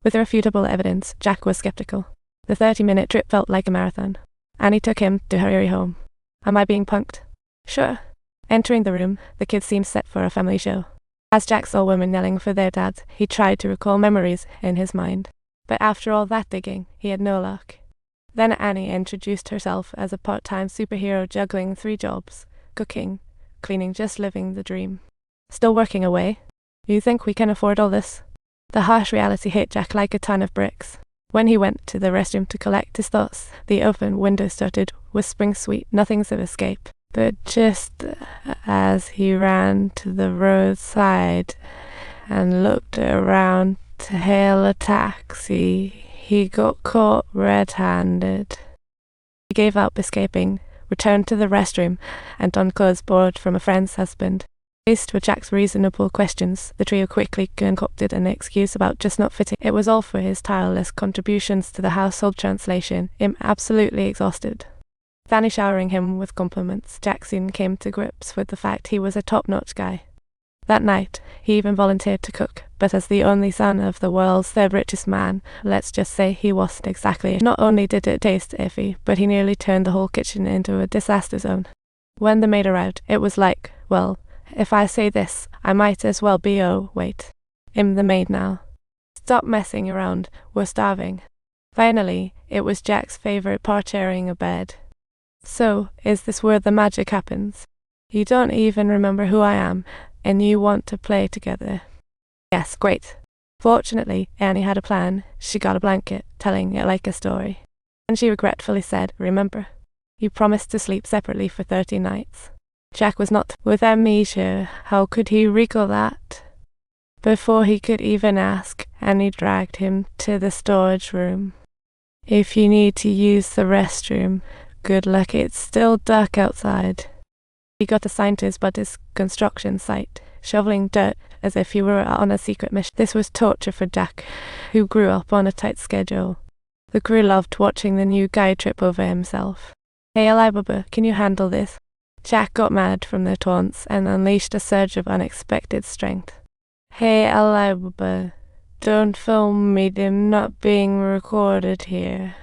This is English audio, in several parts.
With irrefutable evidence, Jack was skeptical. The 30-minute trip felt like a marathon. Annie took him to her eerie home. Am I being punked? Sure. Entering the room, the kids seemed set for a family show. As Jack saw women yelling for their dads, he tried to recall memories in his mind. But after all that digging, he had no luck. Then Annie introduced herself as a part-time superhero juggling 3 jobs: cooking, cleaning, just living the dream. Still working away? You think we can afford all this? The harsh reality hit Jack like a ton of bricks. When he went to the restroom to collect his thoughts, the open window started whispering sweet nothings of escape. But just as he ran to the roadside and looked around to hail a taxi, he got caught red-handed. He gave up escaping, returned to the restroom, and donned clothes borrowed from a friend's husband. Faced with Jack's reasonable questions, the trio quickly concocted an excuse about just not fitting. It was all for his tireless contributions to the household translation. Him absolutely exhausted. Fanny showering him with compliments, Jack soon came to grips with the fact he was a top-notch guy. That night, he even volunteered to cook, but as the only son of the world's third richest man, let's just say he wasn't exactly. Not only did it taste iffy, but he nearly turned the whole kitchen into a disaster zone. When the maid arrived, it was like, well, if I say this, I might as well be wait. I'm the maid now. Stop messing around, we're starving. Finally, it was Jack's favorite part, sharing a bed. So, is this where the magic happens? You don't even remember who I am, and you want to play together. Yes, great. Fortunately, Annie had a plan. She got a blanket, telling it like a story. And she regretfully said, remember, you promised to sleep separately for 30 nights. Jack was not with amnesia. How could he recall that? Before he could even ask, Annie dragged him to the storage room. If you need to use the restroom, good luck, it's still dark outside. He got assigned to his buddy's construction site, shoveling dirt as if he were on a secret mission. This was torture for Jack, who grew up on a tight schedule. The crew loved watching the new guy trip over himself. Hey Alibaba, can you handle this? Jack got mad from the taunts and unleashed a surge of unexpected strength. Hey Alibaba, don't film me, I'm not being recorded here.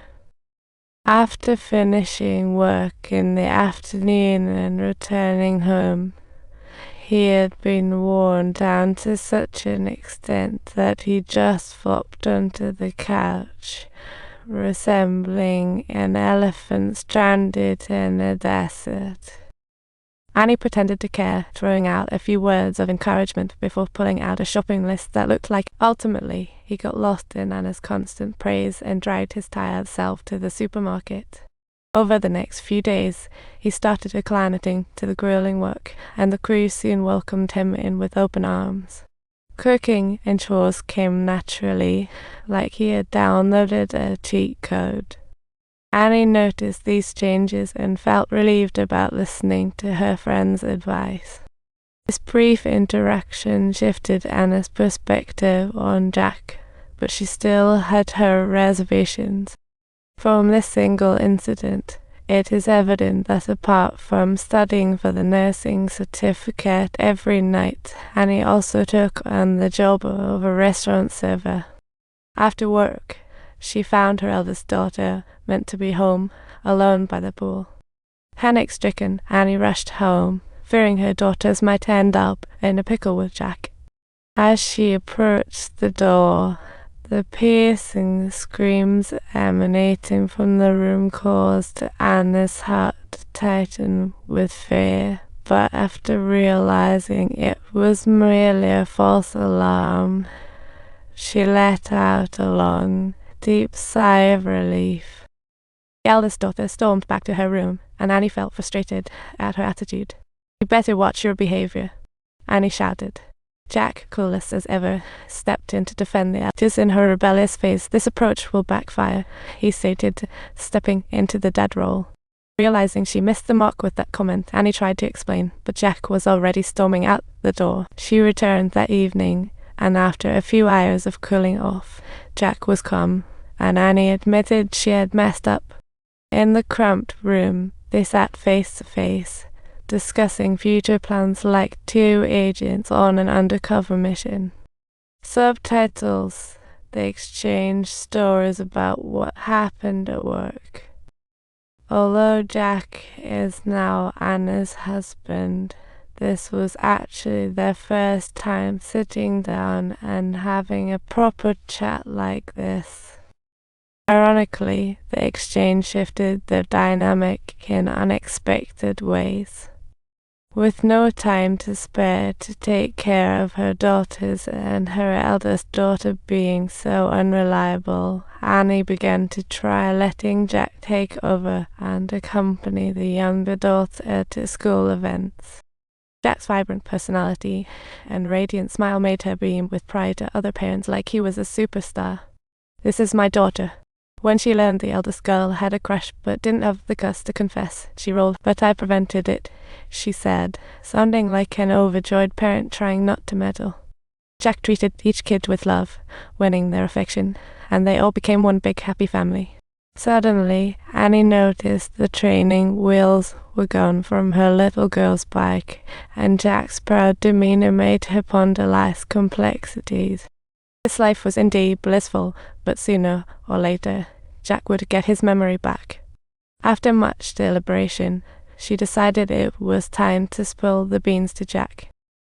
After finishing work in the afternoon and returning home, he had been worn down to such an extent that he just flopped onto the couch, resembling an elephant stranded in a desert. Annie pretended to care, throwing out a few words of encouragement before pulling out a shopping list that looked like. Ultimately, he got lost in Anna's constant praise and dragged his tired self to the supermarket. Over the next few days, he started acclimating to the grueling work, and the crew soon welcomed him in with open arms. Cooking and chores came naturally, like he had downloaded a cheat code. Annie noticed these changes and felt relieved about listening to her friend's advice. This brief interaction shifted Anna's perspective on Jack, but she still had her reservations. From this single incident, it is evident that apart from studying for the nursing certificate every night, Annie also took on the job of a restaurant server. After work, she found her eldest daughter meant to be home, alone by the pool. Panic-stricken, Annie rushed home, fearing her daughters might end up in a pickle with Jack. As she approached the door, the piercing screams emanating from the room caused Anna's heart to tighten with fear. But after realizing it was merely a false alarm, she let out a long, deep sigh of relief. The eldest daughter stormed back to her room, and Annie felt frustrated at her attitude. You better watch your behavior, Annie shouted. Jack, coolest as ever, stepped in to defend the eldest in her rebellious phase. This approach will backfire, he stated, stepping into the dad role. Realizing she missed the mark with that comment, Annie tried to explain, but Jack was already storming out the door. She returned that evening, and after a few hours of cooling off, Jack was calm, and Annie admitted she had messed up. In the cramped room, they sat face to face, discussing future plans like 2 agents on an undercover mission. Subtitles. They exchanged stories about what happened at work. Although Jack is now Anna's husband, this was actually their first time sitting down and having a proper chat like this. Ironically, the exchange shifted their dynamic in unexpected ways. With no time to spare to take care of her daughters and her eldest daughter being so unreliable, Annie began to try letting Jack take over and accompany the younger daughter to school events. Jack's vibrant personality and radiant smile made her beam with pride to other parents like he was a superstar. "This is my daughter." When she learned the eldest girl had a crush but didn't have the guts to confess, she rolled, "But I prevented it," she said, sounding like an overjoyed parent trying not to meddle. Jack treated each kid with love, winning their affection, and they all became one big happy family. Suddenly, Annie noticed the training wheels were gone from her little girl's bike, and Jack's proud demeanor made her ponder life's complexities. This life was indeed blissful, but sooner or later, Jack would get his memory back. After much deliberation, she decided it was time to spill the beans to Jack.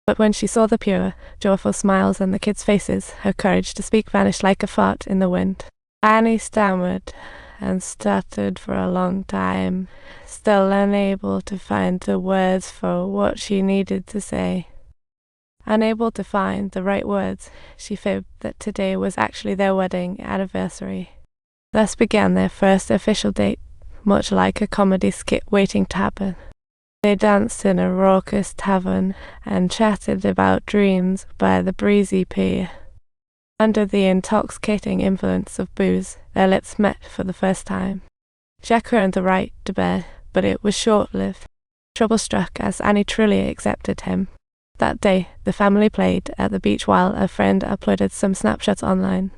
But when she saw the pure, joyful smiles on the kids' faces, her courage to speak vanished like a fart in the wind. Annie stammered and stuttered for a long time, still unable to find the words for what she needed to say. Unable to find the right words, she fibbed that today was actually their wedding anniversary. Thus began their first official date, much like a comedy skit waiting to happen. They danced in a raucous tavern and chatted about dreams by the breezy pier. Under the intoxicating influence of booze, their lips met for the first time. Jack earned the right to bed, but it was short-lived. Trouble struck as Annie truly accepted him. That day, the family played at the beach while a friend uploaded some snapshots online.